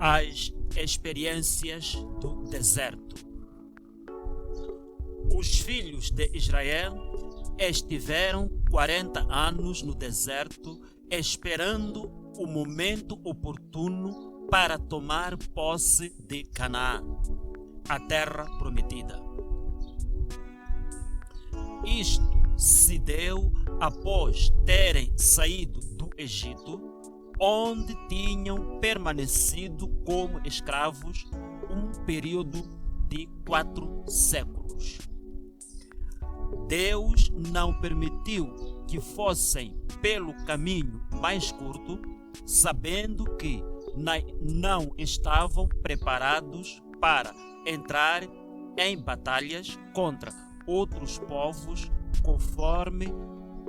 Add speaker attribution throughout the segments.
Speaker 1: as experiências do deserto. Os filhos de Israel estiveram 40 anos no deserto, esperando o momento oportuno para tomar posse de Canaã, a terra prometida. Isto se deu após terem saído do Egito, onde tinham permanecido como escravos um período de 4 séculos. Deus não permitiu que fossem pelo caminho mais curto, sabendo que não estavam preparados para entrar em batalhas contra outros povos, conforme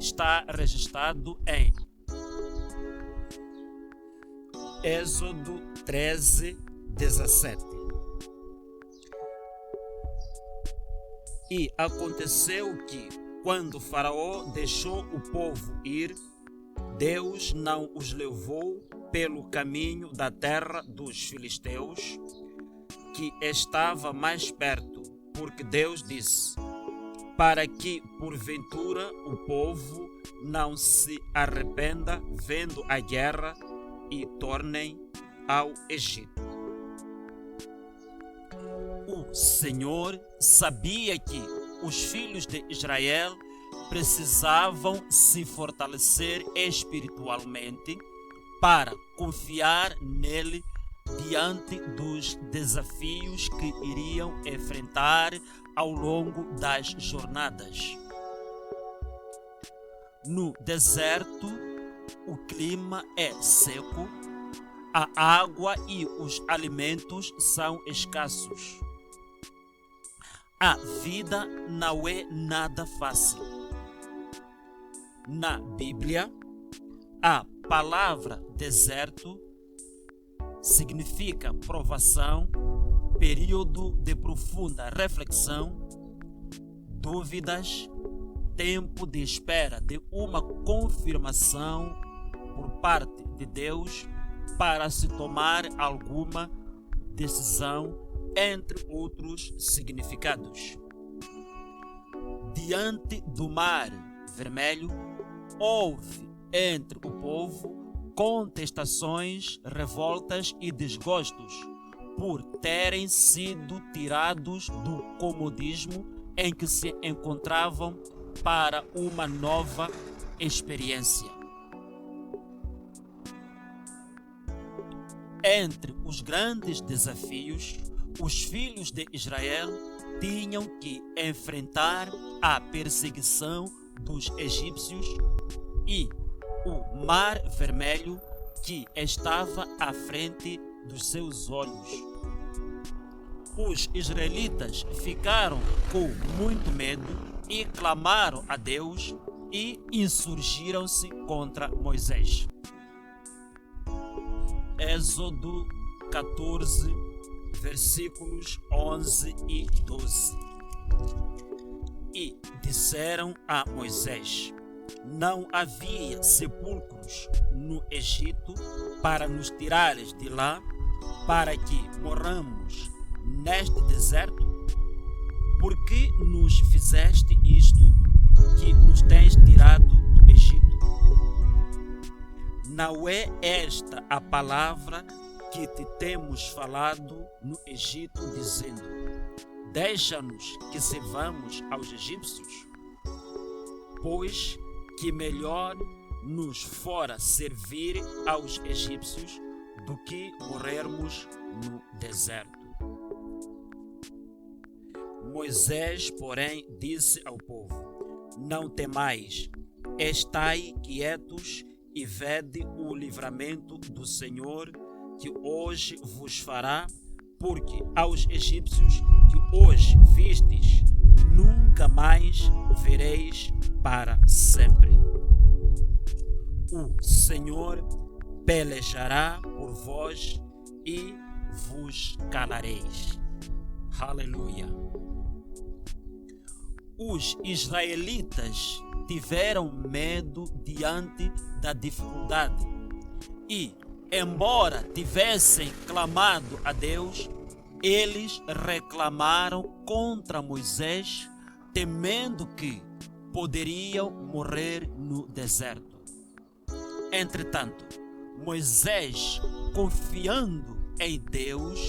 Speaker 1: está registrado em Êxodo 13:17. E aconteceu que, quando Faraó deixou o povo ir, Deus não os levou pelo caminho da terra dos filisteus, que estava mais perto, porque Deus disse: para que, porventura, o povo não se arrependa vendo a guerra e tornem ao Egito. O Senhor sabia que os filhos de Israel precisavam se fortalecer espiritualmente para confiar nele diante dos desafios que iriam enfrentar ao longo das jornadas. No deserto, o clima é seco, a água e os alimentos são escassos. A vida não é nada fácil. Na Bíblia, a palavra deserto significa provação, período de profunda reflexão, dúvidas, tempo de espera de uma confirmação por parte de Deus para se tomar alguma decisão, entre outros significados. Diante do Mar Vermelho, houve entre o povo contestações, revoltas e desgostos por terem sido tirados do comodismo em que se encontravam para uma nova experiência. Entre os grandes desafios, os filhos de Israel tinham que enfrentar a perseguição dos egípcios e o Mar Vermelho, que estava à frente dos seus olhos. Os israelitas ficaram com muito medo e clamaram a Deus e insurgiram-se contra Moisés. Êxodo 14, versículos 11 e 12. E disseram a Moisés: não havia sepulcros no Egito para nos tirares de lá, para que morramos neste deserto? Por que nos fizeste isto, que nos tens tirado do Egito? Não é esta a palavra que te temos falado no Egito, dizendo: deixa-nos que servamos aos egípcios? Pois que melhor nos fora servir aos egípcios do que morrermos no deserto. Moisés, porém, disse ao povo: não temais, estai quietos e vede o livramento do Senhor que hoje vos fará, porque aos egípcios que hoje vistes, nunca mais vereis para sempre. O Senhor pelejará por vós e vos calareis. Aleluia. Os israelitas tiveram medo diante da dificuldade e embora tivessem clamado a Deus, eles reclamaram contra Moisés, temendo que poderiam morrer no deserto. Entretanto, Moisés, confiando em Deus,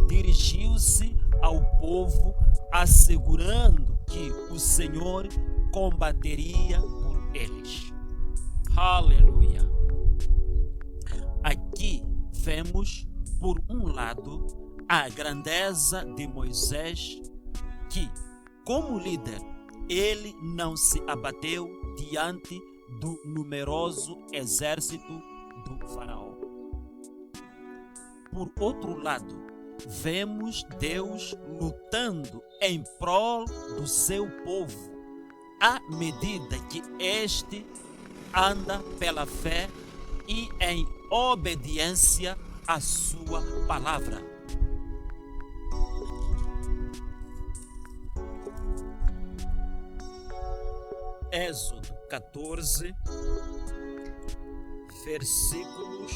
Speaker 1: dirigiu-se ao povo, assegurando que o Senhor combateria por eles. Aleluia! Aqui vemos, por um lado, a grandeza de Moisés, que, como líder, ele não se abateu diante do numeroso exército do faraó. Por outro lado, vemos Deus lutando em prol do seu povo, à medida que este anda pela fé e em obediência à sua palavra. Êxodo 14, versículos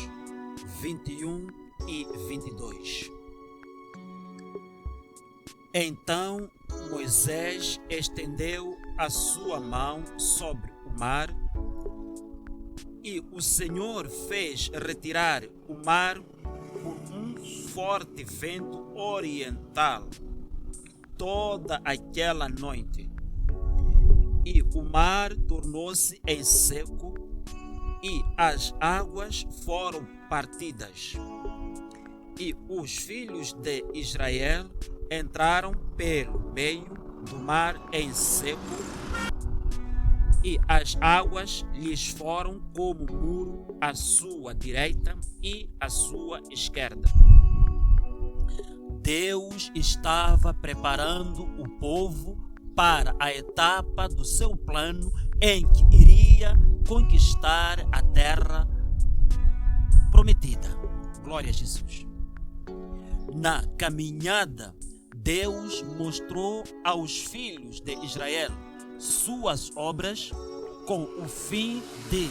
Speaker 1: 21 e 22. Então Moisés estendeu a sua mão sobre o mar, e o Senhor fez retirar o mar por um forte vento oriental toda aquela noite. E o mar tornou-se em seco, e as águas foram partidas. E os filhos de Israel entraram pelo meio do mar em seco, e as águas lhes foram como muro à sua direita e à sua esquerda. Deus estava preparando o povo para a etapa do seu plano em que iria conquistar a terra prometida. Glória a Jesus. Na caminhada, Deus mostrou aos filhos de Israel suas obras com o fim de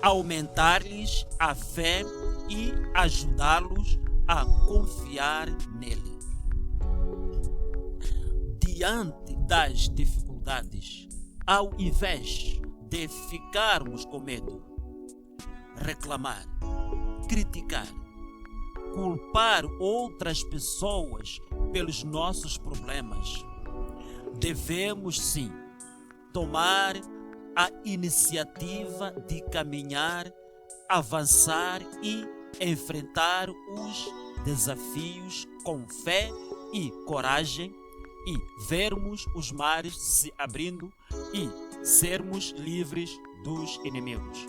Speaker 1: aumentar-lhes a fé e ajudá-los a confiar nele. Diante das dificuldades, ao invés de ficarmos com medo, reclamar, criticar, culpar outras pessoas pelos nossos problemas, devemos sim tomar a iniciativa de caminhar, avançar e enfrentar os desafios com fé e coragem, e vermos os mares se abrindo e sermos livres dos inimigos.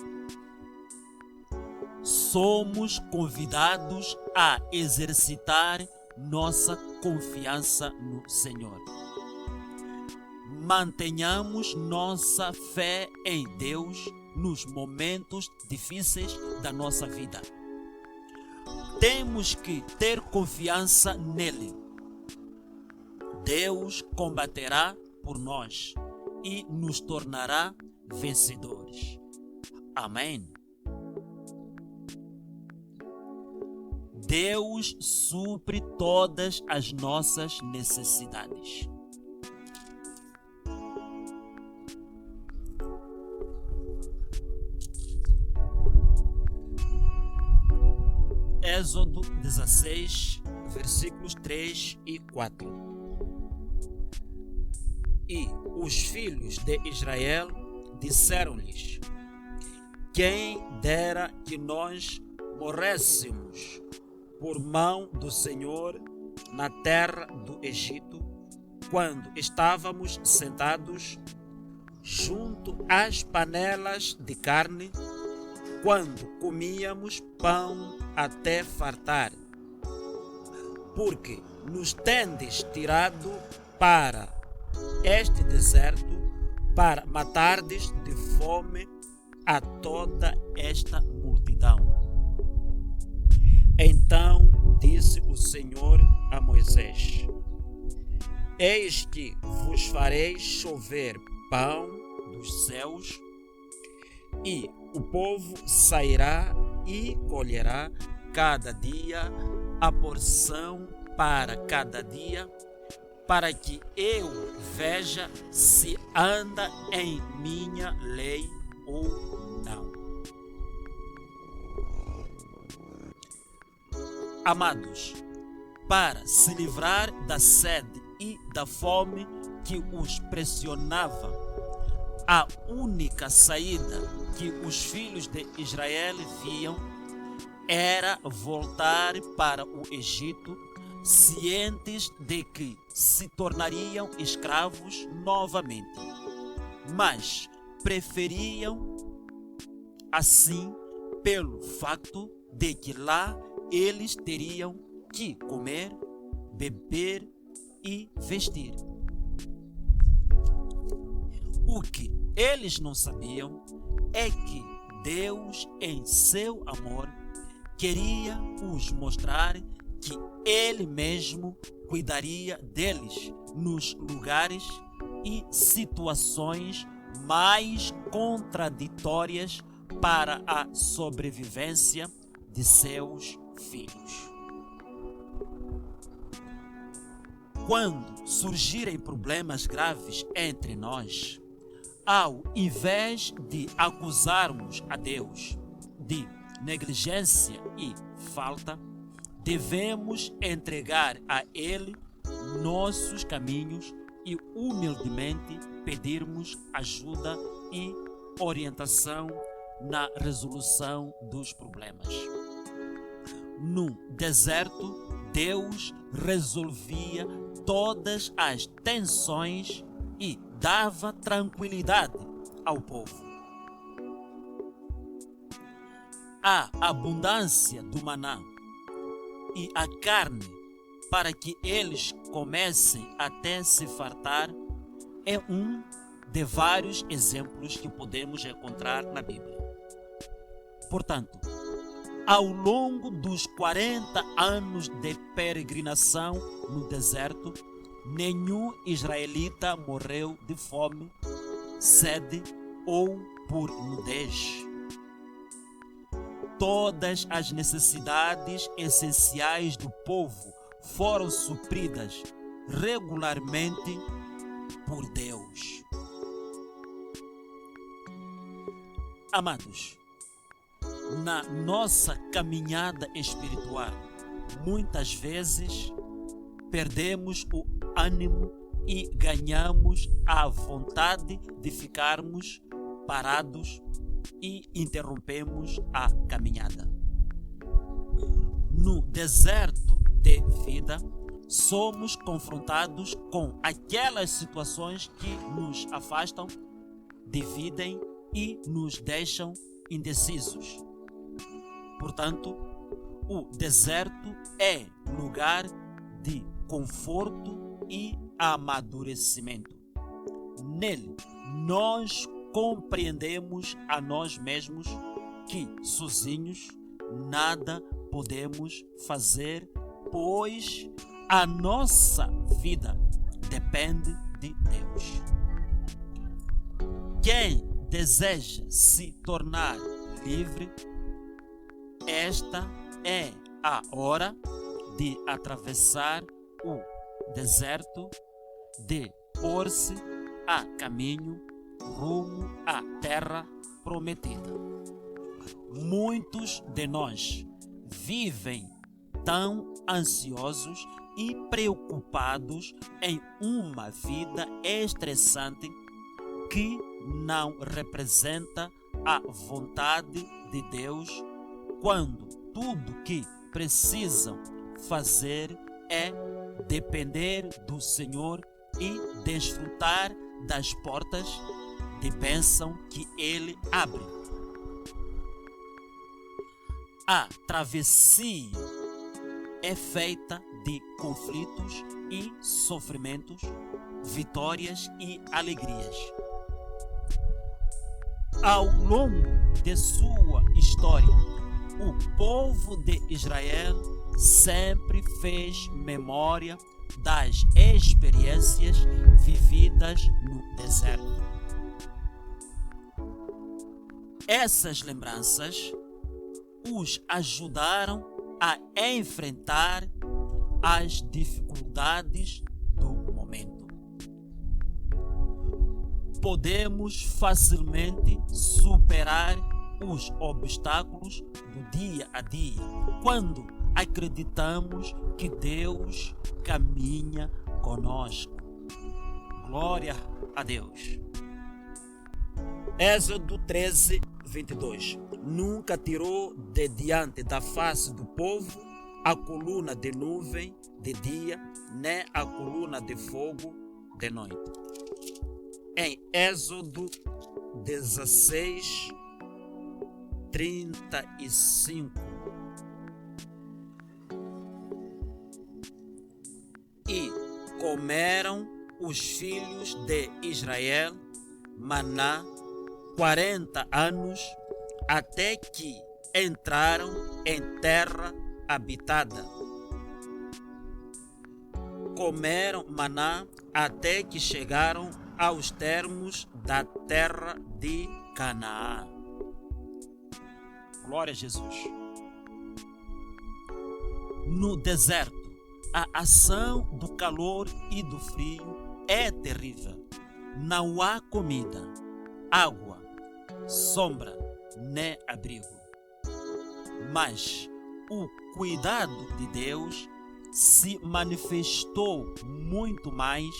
Speaker 1: Somos convidados a exercitar nossa confiança no Senhor. Mantenhamos nossa fé em Deus nos momentos difíceis da nossa vida. Temos que ter confiança nele. Deus combaterá por nós e nos tornará vencedores. Amém. Deus supre todas as nossas necessidades. Êxodo 16, versículos 3 e 4. E os filhos de Israel disseram-lhes: quem dera que nós morrêssemos por mão do Senhor na terra do Egito, quando estávamos sentados junto às panelas de carne, quando comíamos pão até fartar. Porque nos tendes tirado para este deserto, para matardes de fome a toda esta multidão. Então disse o Senhor a Moisés: eis que vos farei chover pão dos céus, e o povo sairá e colherá cada dia a porção para cada dia, para que eu veja se anda em minha lei ou não. Amados, para se livrar da sede e da fome que os pressionava, a única saída que os filhos de Israel viam era voltar para o Egito, cientes de que se tornariam escravos novamente, mas preferiam assim pelo facto de que lá eles teriam que comer, beber e vestir. O que eles não sabiam é que Deus, em seu amor, queria os mostrar que Ele mesmo cuidaria deles nos lugares e situações mais contraditórias para a sobrevivência de seus filhos. Quando surgirem problemas graves entre nós, ao invés de acusarmos a Deus de negligência e falta, devemos entregar a Ele nossos caminhos e humildemente pedirmos ajuda e orientação na resolução dos problemas. No deserto, Deus resolvia todas as tensões e dava tranquilidade ao povo. A abundância do maná e a carne para que eles comecem até se fartar é um de vários exemplos que podemos encontrar na Bíblia. Portanto, ao longo dos 40 anos de peregrinação no deserto, nenhum israelita morreu de fome, sede ou por nudez. Todas as necessidades essenciais do povo foram supridas regularmente por Deus. Amados, na nossa caminhada espiritual, muitas vezes perdemos o ânimo e ganhamos a vontade de ficarmos parados e interrompemos a caminhada. No deserto de vida, somos confrontados com aquelas situações que nos afastam, dividem e nos deixam indecisos. Portanto, o deserto é lugar de conforto e amadurecimento. Nele, nós compreendemos a nós mesmos que sozinhos nada podemos fazer, pois a nossa vida depende de Deus. Quem deseja se tornar livre, esta é a hora de atravessar o deserto, de pôr-se a caminho rumo à terra prometida. Muitos de nós vivem tão ansiosos e preocupados em uma vida estressante que não representa a vontade de Deus, quando tudo que precisam fazer é depender do Senhor e desfrutar das portas de bênção que Ele abre. A travessia é feita de conflitos e sofrimentos, vitórias e alegrias. Ao longo de sua história, o povo de Israel sempre fez memória das experiências vividas no deserto. Essas lembranças os ajudaram a enfrentar as dificuldades do momento. Podemos facilmente superar os obstáculos do dia a dia quando acreditamos que Deus caminha conosco. Glória a Deus. Êxodo 13, 22. Nunca tirou de diante da face do povo a coluna de nuvem de dia, nem a coluna de fogo de noite. Em Êxodo 16, 35. E comeram os filhos de Israel maná 40 anos, até que entraram em terra habitada. Comeram maná até que chegaram aos termos da terra de Canaã. Glória a Jesus. No deserto, a ação do calor e do frio é terrível. Não há comida, água, sombra, nem abrigo. Mas o cuidado de Deus se manifestou muito mais.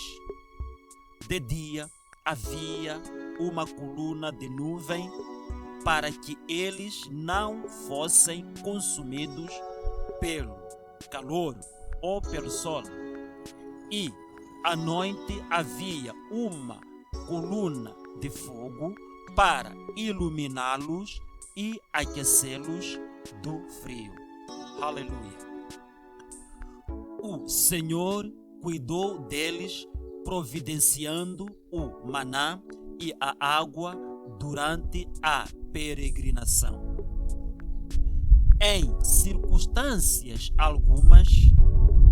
Speaker 1: De dia havia uma coluna de nuvem para que eles não fossem consumidos pelo calor ou pelo sol. E à noite havia uma coluna de fogo para iluminá-los e aquecê-los do frio. Aleluia. O Senhor cuidou deles, providenciando o maná e a água durante a peregrinação. Em circunstâncias algumas,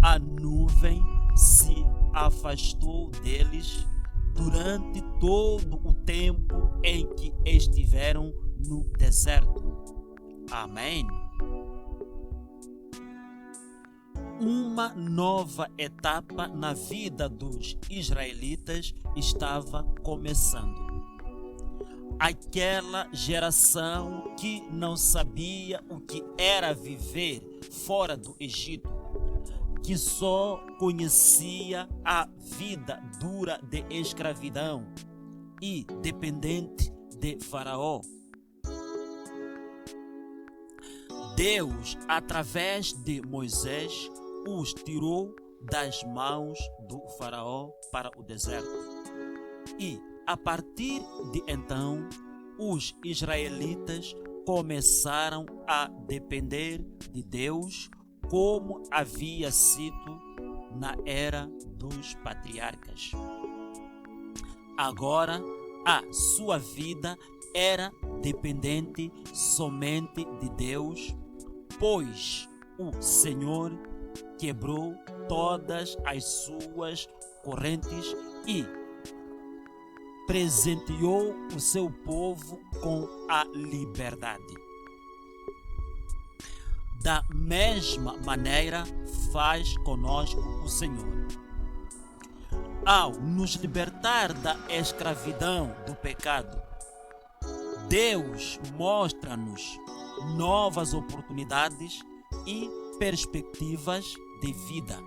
Speaker 1: a nuvem se afastou deles durante todo o tempo em que estiveram no deserto. Amém. Uma nova etapa na vida dos israelitas estava começando. Aquela geração que não sabia o que era viver fora do Egito, que só conhecia a vida dura de escravidão e dependente de Faraó. Deus, através de Moisés, os tirou das mãos do Faraó para o deserto. E, a partir de então, os israelitas começaram a depender de Deus, como havia sido na era dos patriarcas. Agora, a sua vida era dependente somente de Deus, pois o Senhor quebrou todas as suas correntes e presenteou o seu povo com a liberdade. Da mesma maneira faz conosco o Senhor. Ao nos libertar da escravidão do pecado, Deus mostra-nos novas oportunidades e perspectivas de vida.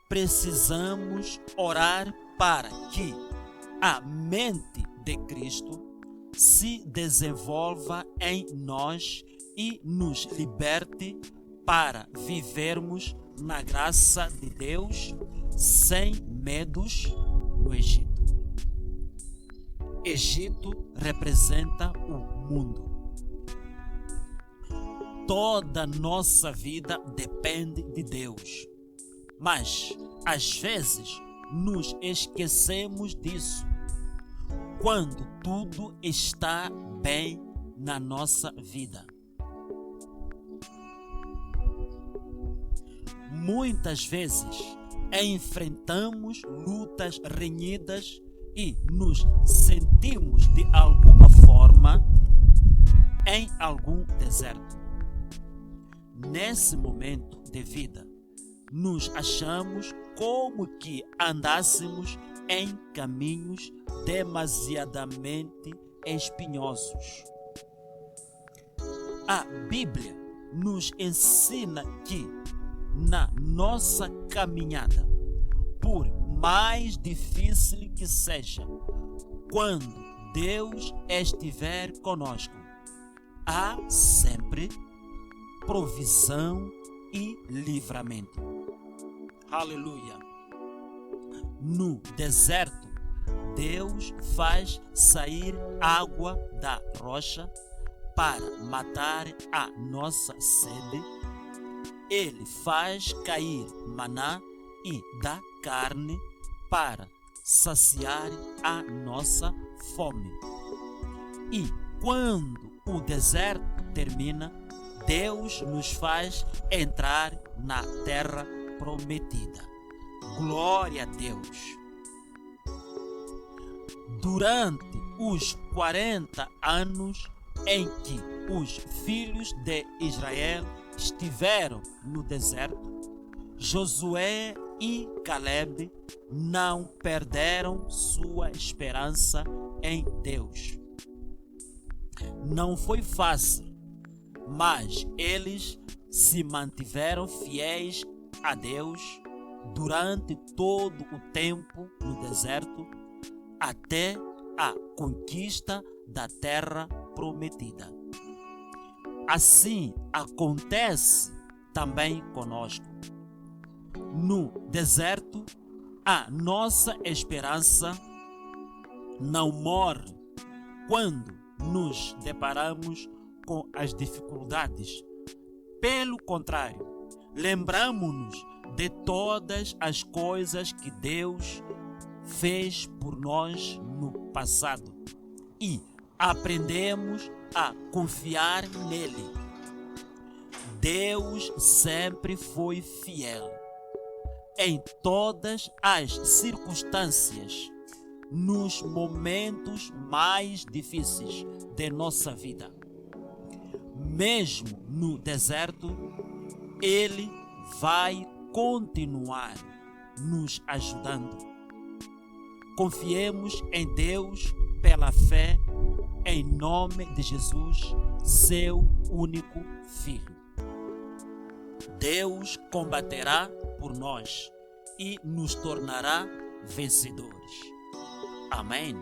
Speaker 1: Precisamos orar para que a mente de Cristo se desenvolva em nós e nos liberte para vivermos na graça de Deus sem medos no Egito. Egito representa o mundo. Toda nossa vida depende de Deus, mas às vezes nos esquecemos disso quando tudo está bem na nossa vida. Muitas vezes enfrentamos lutas renhidas e nos sentimos de alguma forma em algum deserto. Nesse momento de vida, nos achamos como que andássemos em caminhos demasiadamente espinhosos. A Bíblia nos ensina que, na nossa caminhada, por mais difícil que seja, quando Deus estiver conosco, há sempre provisão e livramento. Aleluia! No deserto, Deus faz sair água da rocha para matar a nossa sede. Ele faz cair maná e dá carne para saciar a nossa fome. E quando o deserto termina, Deus nos faz entrar na terra prometida. Glória a Deus! Durante os 40 anos em que os filhos de Israel estiveram no deserto, Josué e Caleb não perderam sua esperança em Deus. Não foi fácil, mas eles se mantiveram fiéis a Deus durante todo o tempo no deserto, até a conquista da terra prometida. Assim acontece também conosco. No deserto, a nossa esperança não morre quando nos deparamos com as dificuldades. Pelo contrário, lembramos-nos de todas as coisas que Deus fez por nós no passado e aprendemos a confiar nele. Deus sempre foi fiel em todas as circunstâncias, nos momentos mais difíceis de nossa vida. Mesmo no deserto, Ele vai continuar nos ajudando. Confiemos em Deus pela fé, em nome de Jesus, seu único Filho. Deus combaterá por nós e nos tornará vencedores. Amém.